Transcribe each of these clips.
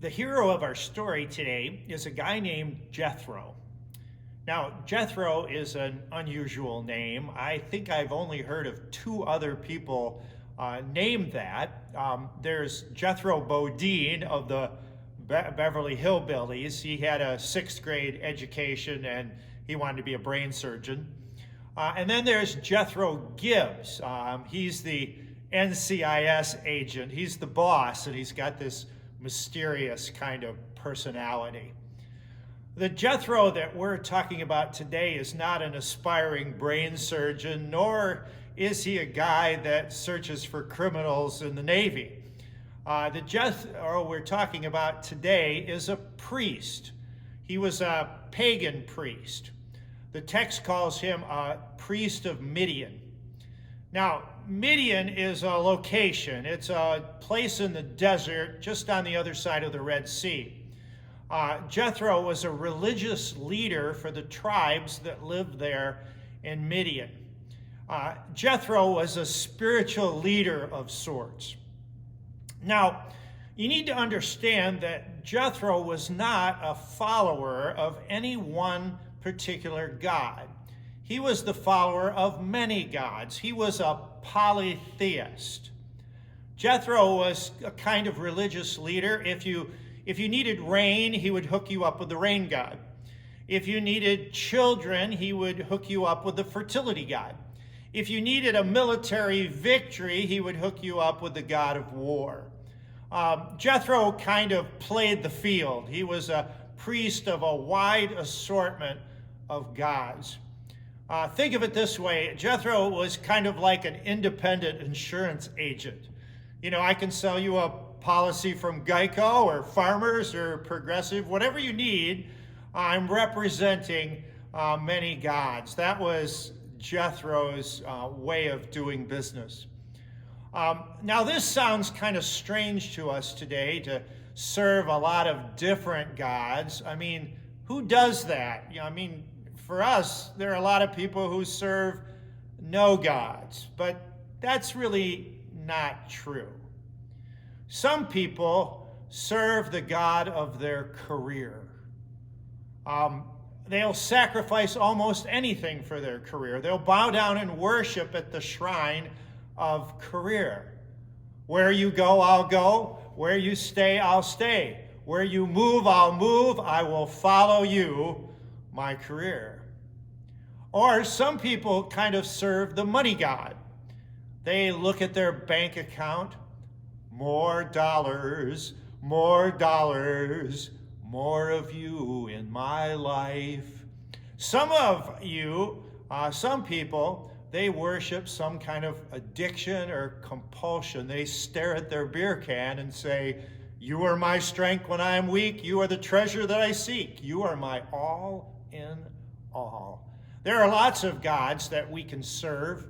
The hero of our story today is a guy named Jethro. Now, Jethro is an unusual name. I think I've only heard of two other people named that. There's Jethro Bodine of the Beverly Hillbillies. He had a sixth grade education and he wanted to be a brain surgeon. And then there's Jethro Gibbs. He's the NCIS agent. He's the boss, and he's got this mysterious kind of personality. The Jethro that we're talking about today is not an aspiring brain surgeon, nor is he a guy that searches for criminals in the Navy. The Jethro we're talking about today is a priest. He was a pagan priest. The text calls him a priest of Midian. Now, Midian is a location. It's a place in the desert just on the other side of the Red Sea. Jethro was a religious leader for the tribes that lived there in Midian. Jethro was a spiritual leader of sorts. Now, you need to understand that Jethro was not a follower of any one particular god. He was the follower of many gods. He was a polytheist. Jethro was a kind of religious leader. If you needed rain, he would hook you up with the rain god. If you needed children, he would hook you up with the fertility god. If you needed a military victory, he would hook you up with the god of war. Jethro kind of played the field. He was a priest of a wide assortment of gods. Think of it this way. Jethro was kind of like an independent insurance agent. You know, I can sell you a policy from Geico or Farmers or Progressive, whatever you need. I'm representing many gods. That was Jethro's way of doing business. Now, this sounds kind of strange to us today, to serve a lot of different gods. I mean, who does that? For us, there are a lot of people who serve no gods, but that's really not true. Some people serve the God of their career. They'll sacrifice almost anything for their career. They'll bow down and worship at the shrine of career. Where you go, I'll go. Where you stay, I'll stay. Where you move, I'll move. I will follow you, my career. Or some people kind of serve the money god. They look at their bank account. More dollars, more dollars, more of you in my life. Some of you, some people, they worship some kind of addiction or compulsion. They stare at their beer can and say, "You are my strength when I am weak. You are the treasure that I seek. You are my all in all." There are lots of gods that we can serve.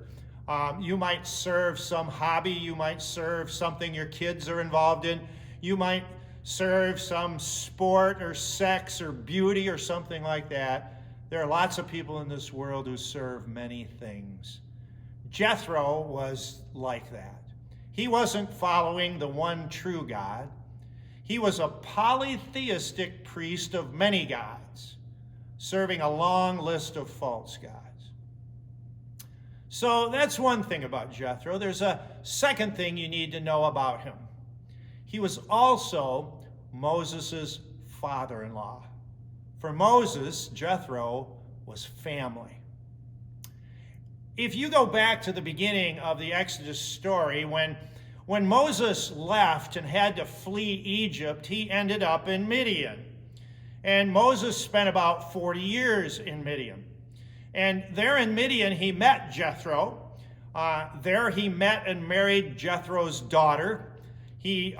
You might serve some hobby. You might serve something your kids are involved in. You might serve some sport or sex or beauty or something like that. There are lots of people in this world who serve many things. Jethro was like that. He wasn't following the one true God. He was a polytheistic priest of many gods, serving a long list of false gods. So that's one thing about Jethro. There's a second thing you need to know about him. He was also Moses' father-in-law. For Moses, Jethro was family. If you go back to the beginning of the Exodus story, when Moses left and had to flee Egypt, he ended up in Midian. And Moses spent about 40 years in Midian. And there in Midian, he met Jethro. There he met and married Jethro's daughter. He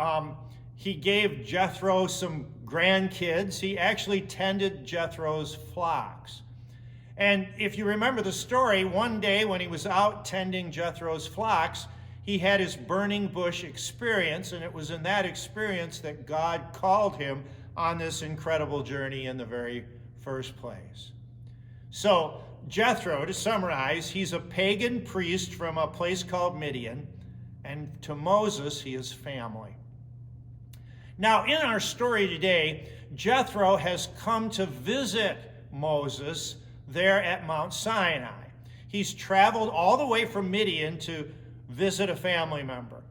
gave Jethro some grandkids. He actually tended Jethro's flocks. And if you remember the story, one day when he was out tending Jethro's flocks, he had his burning bush experience, and it was in that experience that God called him on this incredible journey in the very first place. So Jethro, to summarize, he's a pagan priest from a place called Midian, and to Moses, he is family. Now, in our story today, Jethro has come to visit Moses there at Mount Sinai. He's traveled all the way from Midian to visit a family member.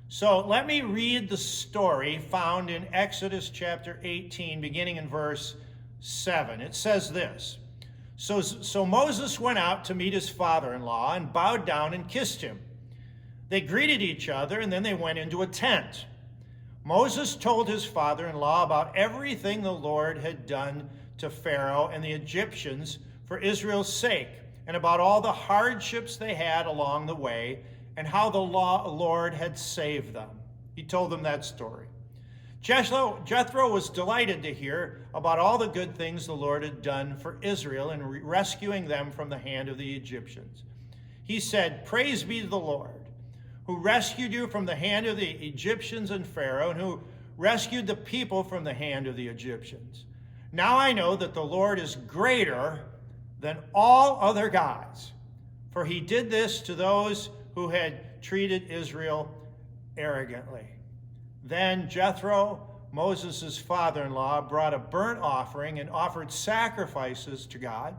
So let me read the story found in Exodus chapter 18, beginning in verse 7. It says this: So Moses went out to meet his father-in-law and bowed down and kissed him. They greeted each other, and then they went into a tent. Moses told his father-in-law about everything the Lord had done to Pharaoh and the Egyptians for Israel's sake, and about all the hardships they had along the way, and how the Lord had saved them. He told them that story. Jethro was delighted to hear about all the good things the Lord had done for Israel in rescuing them from the hand of the Egyptians. He said, "Praise be to the Lord, who rescued you from the hand of the Egyptians and Pharaoh, and who rescued the people from the hand of the Egyptians. Now I know that the Lord is greater than all other gods, for he did this to those who had treated Israel arrogantly." Then Jethro, Moses' father-in-law, brought a burnt offering and offered sacrifices to God.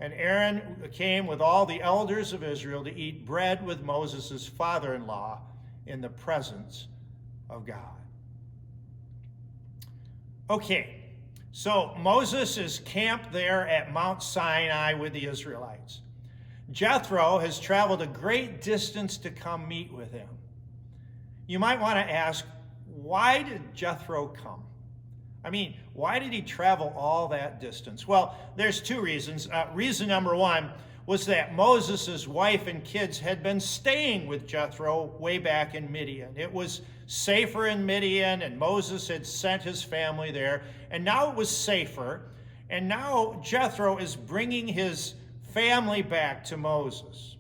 And Aaron came with all the elders of Israel to eat bread with Moses' father-in-law in the presence of God. Okay, so Moses is camped there at Mount Sinai with the Israelites. Jethro has traveled a great distance to come meet with him. You might want to ask, why did Jethro come? I mean, why did he travel all that distance? Well, there's two reasons. Reason number one was that Moses' wife and kids had been staying with Jethro way back in Midian. It was safer in Midian, and Moses had sent his family there, and now it was safer, and now Jethro is bringing his family back to Moses.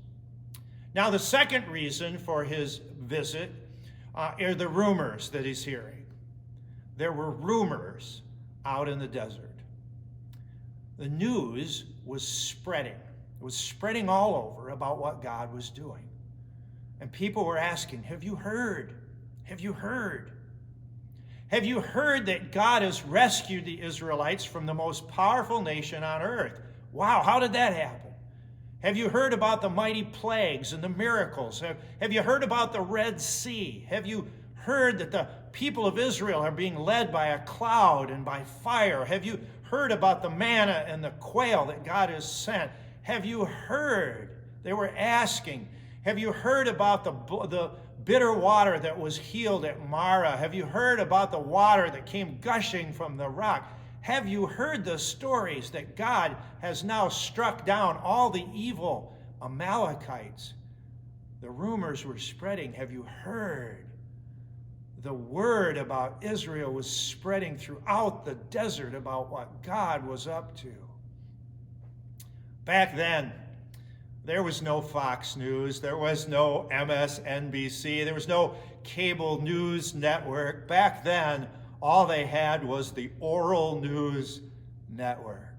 Now, the second reason for his visit are the rumors that he's hearing. There were rumors out in the desert. The news was spreading. It was spreading all over about what God was doing. And people were asking, have you heard? Have you heard? Have you heard that God has rescued the Israelites from the most powerful nation on earth? Wow, how did that happen? Have you heard about the mighty plagues and the miracles? Have you heard about the Red Sea? Have you heard that the people of Israel are being led by a cloud and by fire? Have you heard about the manna and the quail that God has sent? Have you heard? They were asking. Have you heard about the bitter water that was healed at Marah? Have you heard about the water that came gushing from the rock? Have you heard the stories that God has now struck down all the evil Amalekites? The rumors were spreading. Have you heard? The word about Israel was spreading throughout the desert about what God was up to. Back then, there was no Fox News. There was no MSNBC. There was no cable news network. Back then, all they had was the oral news network.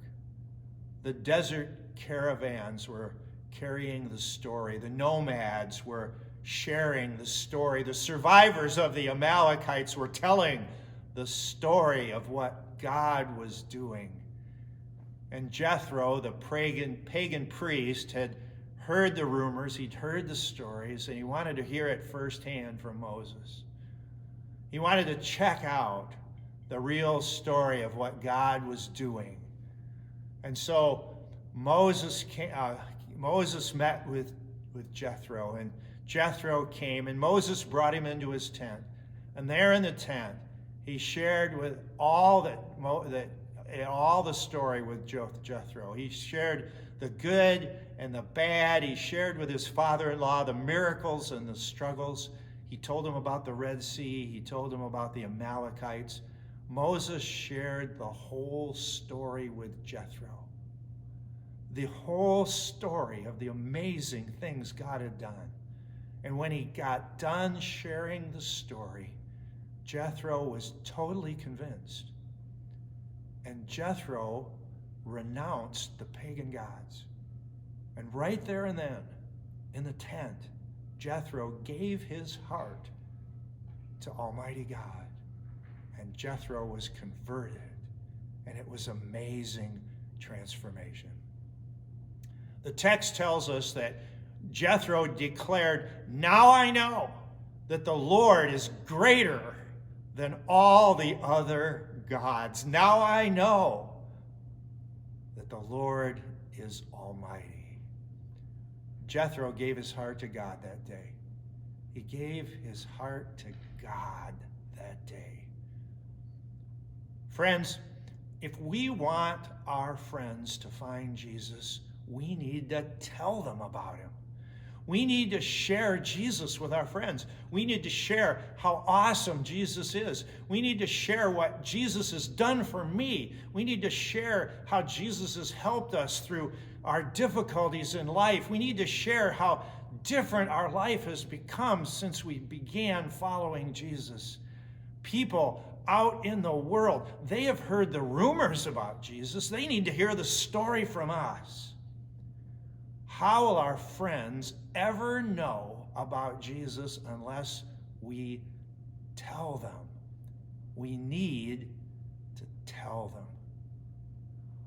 The desert caravans were carrying the story. The nomads were sharing the story. The survivors of the Amalekites were telling the story of what God was doing. And Jethro, the pagan priest, had heard the rumors, he'd heard the stories, and he wanted to hear it firsthand from Moses. He wanted to check out the real story of what God was doing. And so Moses met with Jethro, and Jethro came, and Moses brought him into his tent. And there in the tent, he shared with all the story with Jethro. He shared the good and the bad. He shared with his father-in-law the miracles and the struggles. He told him about the Red Sea. He told him about the Amalekites. Moses shared the whole story with Jethro. The whole story of the amazing things God had done. And when he got done sharing the story, Jethro was totally convinced. And Jethro renounced the pagan gods. And right there and then, in the tent, Jethro gave his heart to Almighty God. And Jethro was converted, and it was amazing transformation. The text tells us that Jethro declared, "Now I know that the Lord is greater than all the other gods. Now I know that the Lord is almighty." Jethro gave his heart to God that day. He gave his heart to God that day. Friends, if we want our friends to find Jesus, we need to tell them about him. We need to share Jesus with our friends. We need to share how awesome Jesus is. We need to share what Jesus has done for me. We need to share how Jesus has helped us through our difficulties in life. We need to share how different our life has become since we began following Jesus. People out in the world, they have heard the rumors about Jesus. They need to hear the story from us. How will our friends ever know about Jesus unless we tell them? We need to tell them.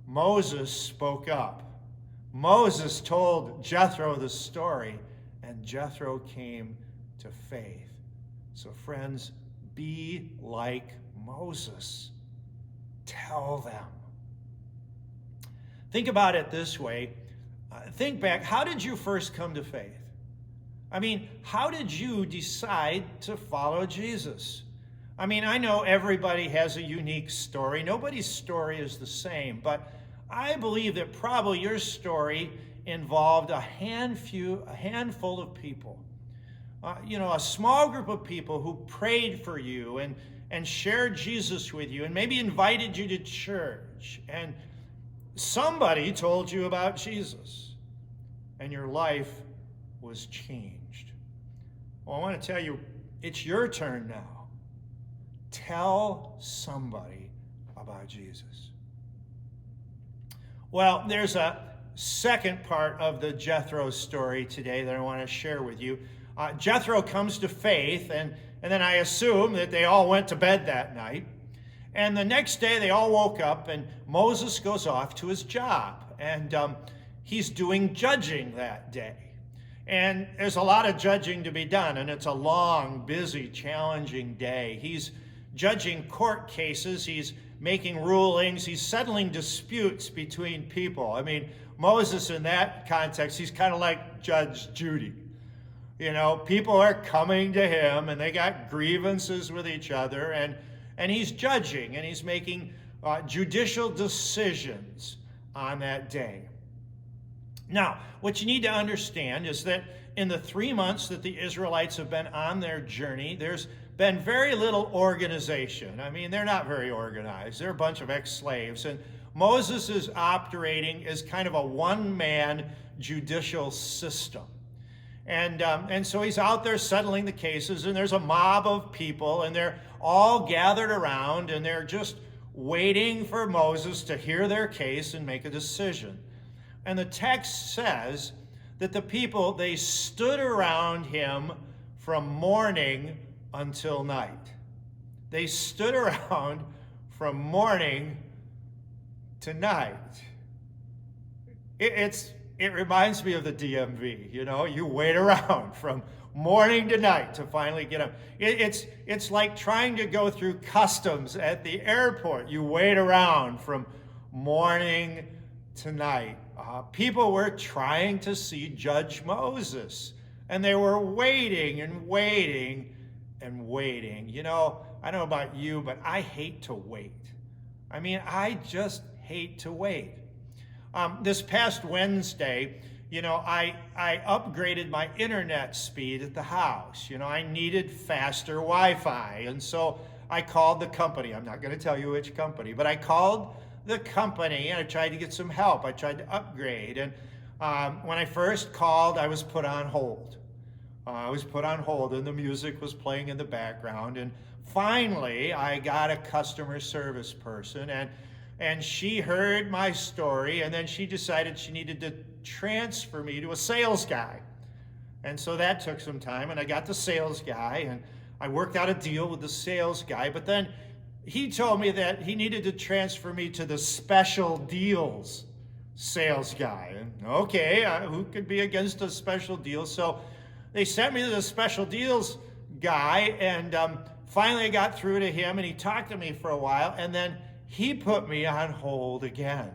Moses spoke up. Moses told Jethro the story, and Jethro came to faith. So friends, be like Moses. Tell them. Think about it this way. Think back, how did you first come to faith? I mean, how did you decide to follow Jesus? I mean, I know everybody has a unique story. Nobody's story is the same, but I believe that probably your story involved a handful of people. A small group of people who prayed for you and shared Jesus with you and maybe invited you to church. And somebody told you about Jesus. And your life was changed. Well, I want to tell you, it's your turn now. Tell somebody about Jesus. Well, there's a second part of the Jethro story today that I want to share with you. Jethro comes to faith, and then I assume that they all went to bed that night. And the next day they all woke up, and Moses goes off to his job. And he's doing judging that day. And there's a lot of judging to be done, and it's a long, busy, challenging day. He's judging court cases. He's making rulings. He's settling disputes between people. I mean, Moses in that context, he's kind of like Judge Judy. People are coming to him, and they got grievances with each other, and he's judging, and he's making judicial decisions on that day. Now, what you need to understand is that in the 3 months that the Israelites have been on their journey, there's been very little organization. I mean, they're not very organized. They're a bunch of ex-slaves. And Moses is operating as kind of a one-man judicial system. And so he's out there settling the cases, and there's a mob of people, and they're all gathered around, and they're just waiting for Moses to hear their case and make a decision. And the text says that the people, they stood around him from morning until night. They stood around from morning to night. It reminds me of the DMV. You wait around from morning to night to finally get them. It's like trying to go through customs at the airport. You wait around from morning to night. People were trying to see Judge Moses, and they were waiting and waiting and waiting. I don't know about you, but I hate to wait. I mean, I just hate to wait. This past Wednesday, I upgraded my internet speed at the house. I needed faster Wi-Fi, and so I called the company. I'm not going to tell you which company, but I called the company and I tried to get some help. I tried to upgrade, and when I first called, I was put on hold. And the music was playing in the background, and finally I got a customer service person, and she heard my story, and then she decided she needed to transfer me to a sales guy. And so that took some time, and I got the sales guy, and I worked out a deal with the sales guy, but then he told me that he needed to transfer me to the special deals sales guy. And okay, who could be against a special deal? So they sent me to the special deals guy, and finally I got through to him, and he talked to me for a while, and then he put me on hold again.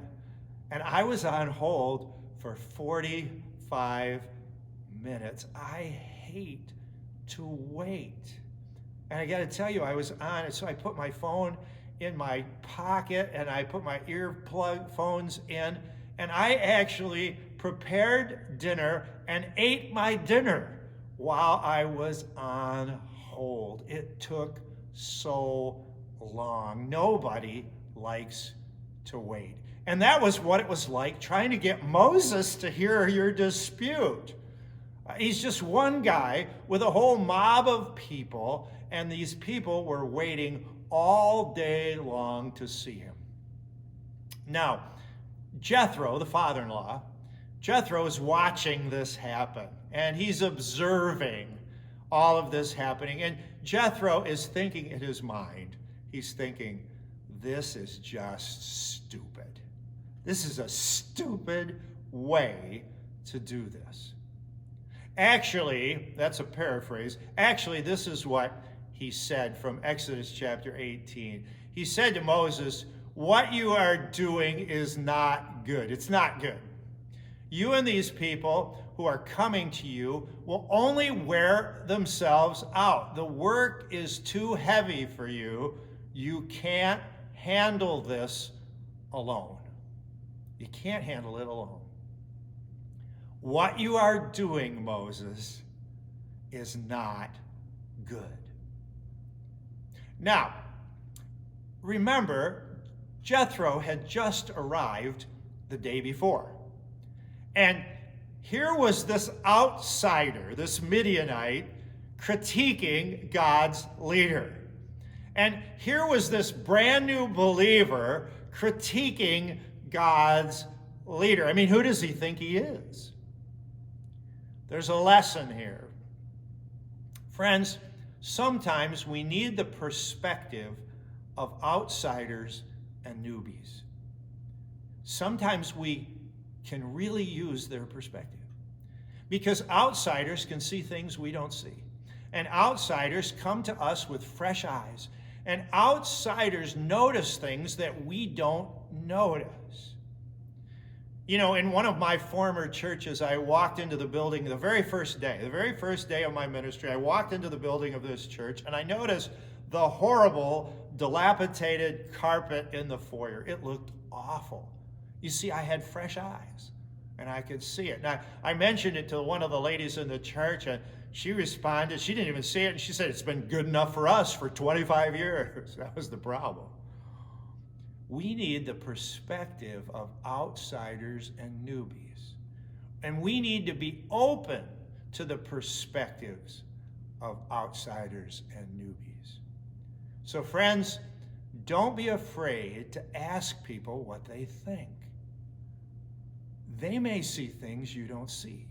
And I was on hold for 45 minutes. I hate to wait. And I got to tell you, I was on it, so I put my phone in my pocket, and I put my earplug phones in, and I actually prepared dinner and ate my dinner while I was on hold. It took so long. Nobody likes to wait. And that was what it was like trying to get Moses to hear your dispute. He's just one guy with a whole mob of people, and these people were waiting all day long to see him. Now, Jethro, the father-in-law, Jethro is watching this happen, and he's observing all of this happening. And Jethro is thinking in his mind, he's thinking, this is just stupid. This is a stupid way to do this. Actually, that's a paraphrase. Actually, this is what he said from Exodus chapter 18. He said to Moses, what you are doing is not good. It's not good. You and these people who are coming to you will only wear themselves out. The work is too heavy for you. You can't handle this alone. You can't handle it alone. What you are doing, Moses, is not good. Now, remember, Jethro had just arrived the day before. And here was this outsider, this Midianite, critiquing God's leader. And here was this brand new believer critiquing God's leader. I mean, who does he think he is? There's a lesson here. Friends, sometimes we need the perspective of outsiders and newbies. Sometimes we can really use their perspective, because outsiders can see things we don't see. And outsiders come to us with fresh eyes. And outsiders notice things that we don't notice. You know, in one of my former churches, I walked into the building the very first day of my ministry, I walked into the building of this church, and I noticed the horrible, dilapidated carpet in the foyer. It looked awful. You see, I had fresh eyes, and I could see it. Now, I mentioned it to one of the ladies in the church, and she responded. She didn't even see it, and she said, it's been good enough for us for 25 years. That was the problem. We need the perspective of outsiders and newbies. And we need to be open to the perspectives of outsiders and newbies. So friends, don't be afraid to ask people what they think. They may see things you don't see.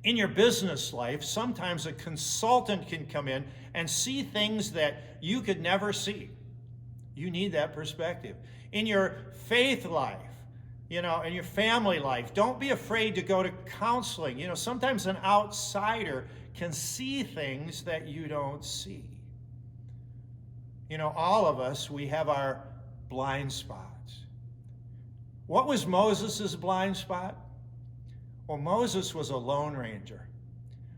In your business life, sometimes a consultant can come in and see things that you could never see. You need that perspective. In your faith life, in your family life, don't be afraid to go to counseling. Sometimes an outsider can see things that you don't see. All of us, we have our blind spots. What was Moses' blind spot? Well, Moses was a lone ranger.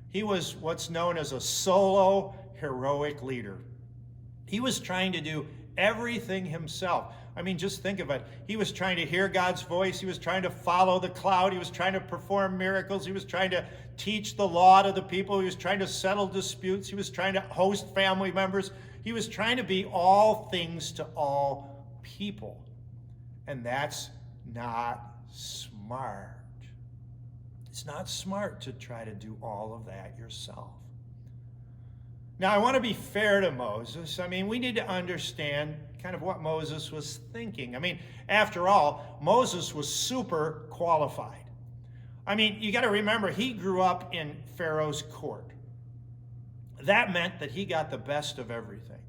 He was what's known as a solo heroic leader. He was trying to do everything himself. I mean, just think of it. He was trying to hear God's voice. He was trying to follow the cloud. He was trying to perform miracles. He was trying to teach the law to the people. He was trying to settle disputes. He was trying to host family members. He was trying to be all things to all people. And that's not smart. It's not smart to try to do all of that yourself. Now, I want to be fair to Moses. I mean, we need to understand kind of what Moses was thinking. I mean, after all, Moses was super qualified. I mean, you got to remember, he grew up in Pharaoh's court. That meant that he got the best of everything.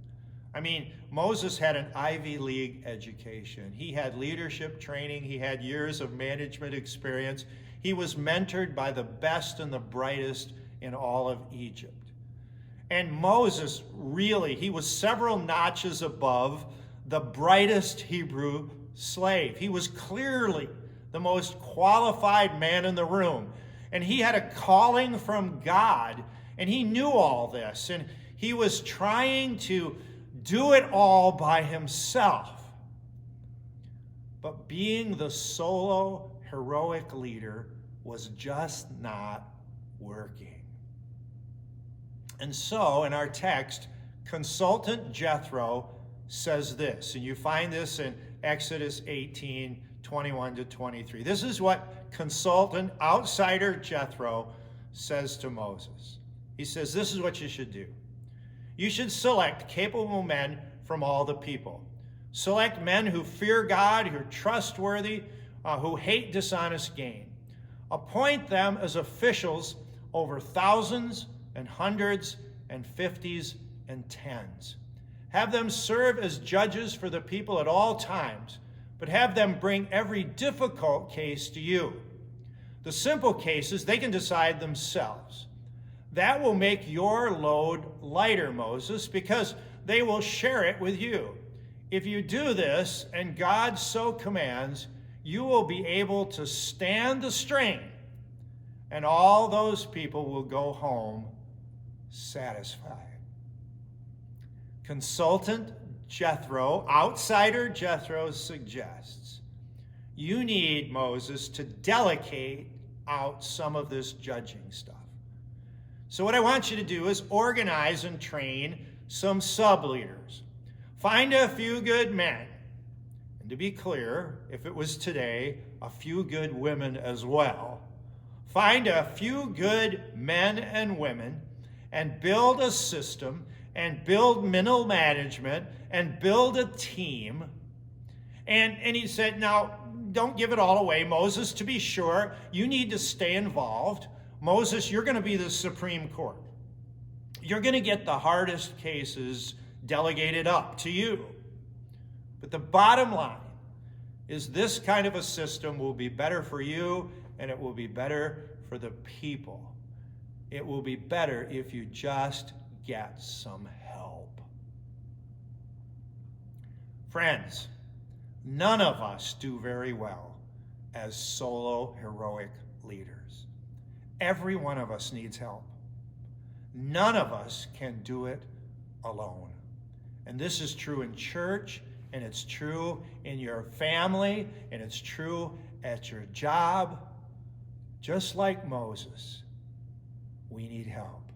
I mean, Moses had an Ivy League education. He had leadership training. He had years of management experience. He was mentored by the best and the brightest in all of Egypt. And Moses, really, he was several notches above the brightest Hebrew slave. He was clearly the most qualified man in the room. And he had a calling from God, and he knew all this. And he was trying to do it all by himself. But being the solo heroic leader was just not working. And so, in our text, consultant Jethro says this, and you find this in Exodus 18, 21 to 23. This is what consultant, outsider Jethro says to Moses. He says, this is what you should do. You should select capable men from all the people. Select men who fear God, who are trustworthy, who hate dishonest gain. Appoint them as officials over thousands and hundreds and fifties and tens. Have them serve as judges for the people at all times, but have them bring every difficult case to you. The simple cases, they can decide themselves. That will make your load lighter, Moses, because they will share it with you. If you do this, and God so commands, you will be able to stand the strain, and all those people will go home satisfied. Consultant Jethro, outsider Jethro, suggests you need, Moses, to delegate out some of this judging stuff. So what I want you to do is organize and train some sub-leaders. Find a few good men. And to be clear, if it was today, a few good women as well. Find a few good men and women and build a system and build middle management and build a team. And he said, now, don't give it all away, Moses. To be sure, you need to stay involved. Moses, you're going to be the Supreme Court. You're going to get the hardest cases delegated up to you. But the bottom line is this kind of a system will be better for you, and it will be better for the people. It will be better if you just get some help. Friends, none of us do very well as solo heroic leaders. Every one of us needs help. None of us can do it alone. And this is true in church, and it's true in your family, and it's true at your job. Just like Moses, we need help.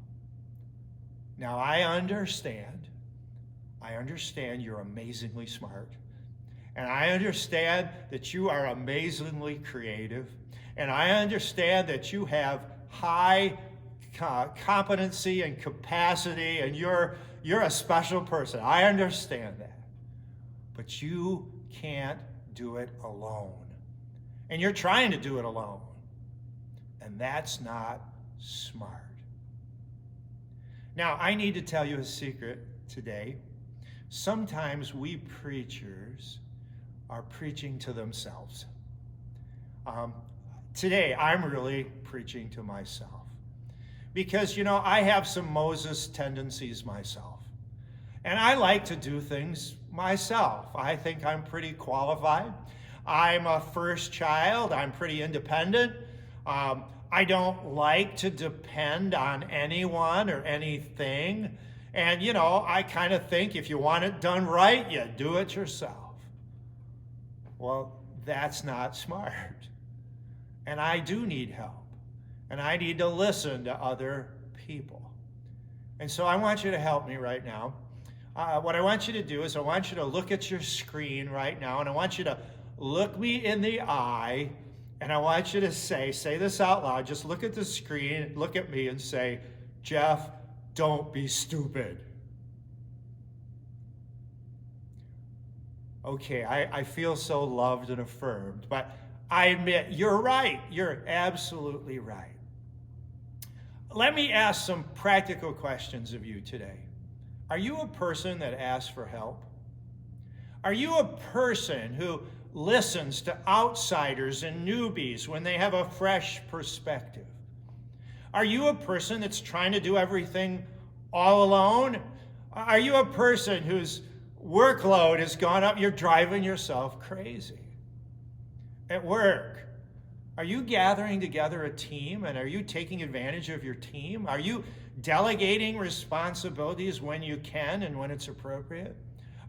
Now, I understand you're amazingly smart. And I understand that you are amazingly creative. And I understand that you have high competency and capacity, and you're a special person. I understand that. But you can't do it alone. And you're trying to do it alone. And that's not smart. Now, I need to tell you a secret today. Sometimes we preachers are preaching to themselves. Today, I'm really preaching to myself. Because, I have some Moses tendencies myself. And I like to do things myself. I think I'm pretty qualified. I'm a first child. I'm pretty independent. I don't like to depend on anyone or anything. And, I kind of think if you want it done right, you do it yourself. Well, that's not smart. And I do need help. And I need to listen to other people. And so I want you to help me right now. What I want you to do is I want you to look at your screen right now, and I want you to look me in the eye, and I want you to say this out loud. Just look at the screen, look at me, and say, Jeff, don't be stupid. Okay, I feel so loved and affirmed, but I admit, you're right. You're absolutely right. Let me ask some practical questions of you today. Are you a person that asks for help? Are you a person who listens to outsiders and newbies when they have a fresh perspective? Are you a person that's trying to do everything all alone? Are you a person whose workload has gone up? You're driving yourself crazy. At work, are you gathering together a team, and are you taking advantage of your team? Are you delegating responsibilities when you can and when it's appropriate?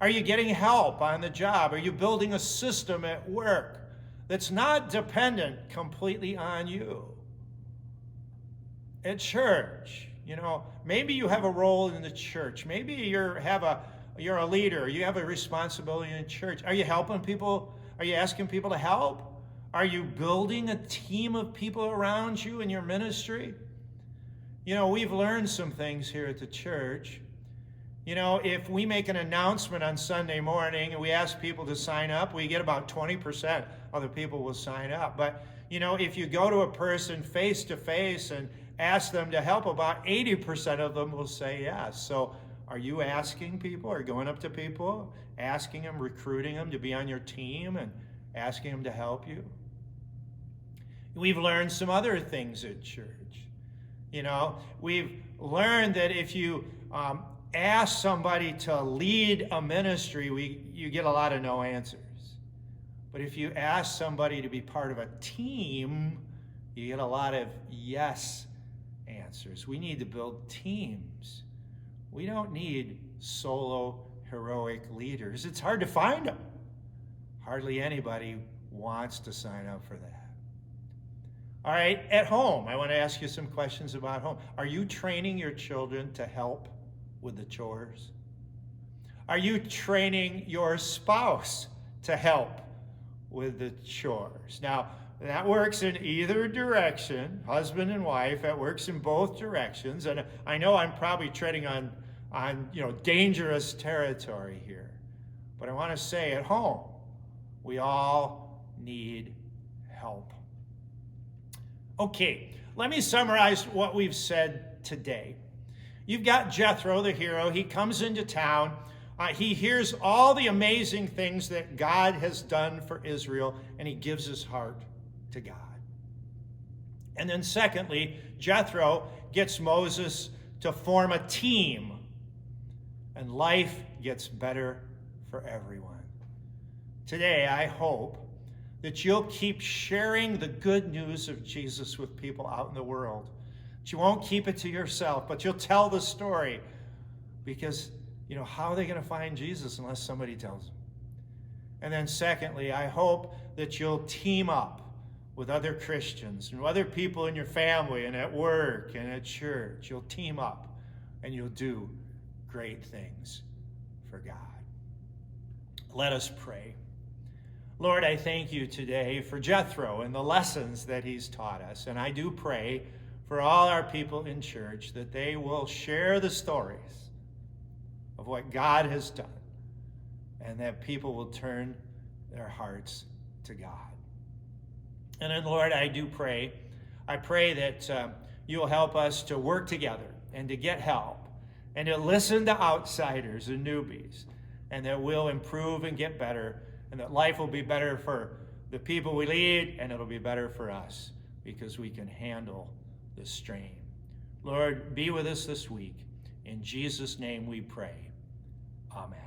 Are you getting help on the job? Are you building a system at work that's not dependent completely on you? At church, maybe you have a role in the church. Maybe you're a leader. You have a responsibility in church. Are you helping people? Are you asking people to help? Are you building a team of people around you in your ministry? We've learned some things here at the church. If we make an announcement on Sunday morning and we ask people to sign up, we get about 20% of the people will sign up. But, if you go to a person face to face and ask them to help, about 80% of them will say yes. So are you asking people, or going up to people, asking them, recruiting them to be on your team and asking them to help you? We've learned some other things at church. We've learned that if you ask somebody to lead a ministry, you get a lot of no answers. But if you ask somebody to be part of a team, you get a lot of yes answers. We need to build teams. We don't need solo heroic leaders. It's hard to find them. Hardly anybody wants to sign up for that. All right, at home, I want to ask you some questions about home. Are you training your children to help with the chores? Are you training your spouse to help with the chores? Now, that works in either direction, husband and wife. That works in both directions. And I know I'm probably treading on dangerous territory here. But I want to say, at home, we all need help. Okay, let me summarize what we've said today. You've got Jethro, the hero. He comes into town. He hears all the amazing things that God has done for Israel, and he gives his heart to God. And then secondly, Jethro gets Moses to form a team, and life gets better for everyone. Today, I hope that you'll keep sharing the good news of Jesus with people out in the world. That you won't keep it to yourself, but you'll tell the story, because, how are they going to find Jesus unless somebody tells them? And then secondly, I hope that you'll team up with other Christians and other people in your family and at work and at church. You'll team up and you'll do great things for God. Let us pray. Lord, I thank you today for Jethro and the lessons that he's taught us. And I do pray for all our people in church that they will share the stories of what God has done, and that people will turn their hearts to God. And then, Lord, I pray that you'll help us to work together and to get help and to listen to outsiders and newbies, and that we'll improve and get better, and that life will be better for the people we lead, and it'll be better for us because we can handle the strain. Lord, be with us this week. In Jesus' name we pray. Amen.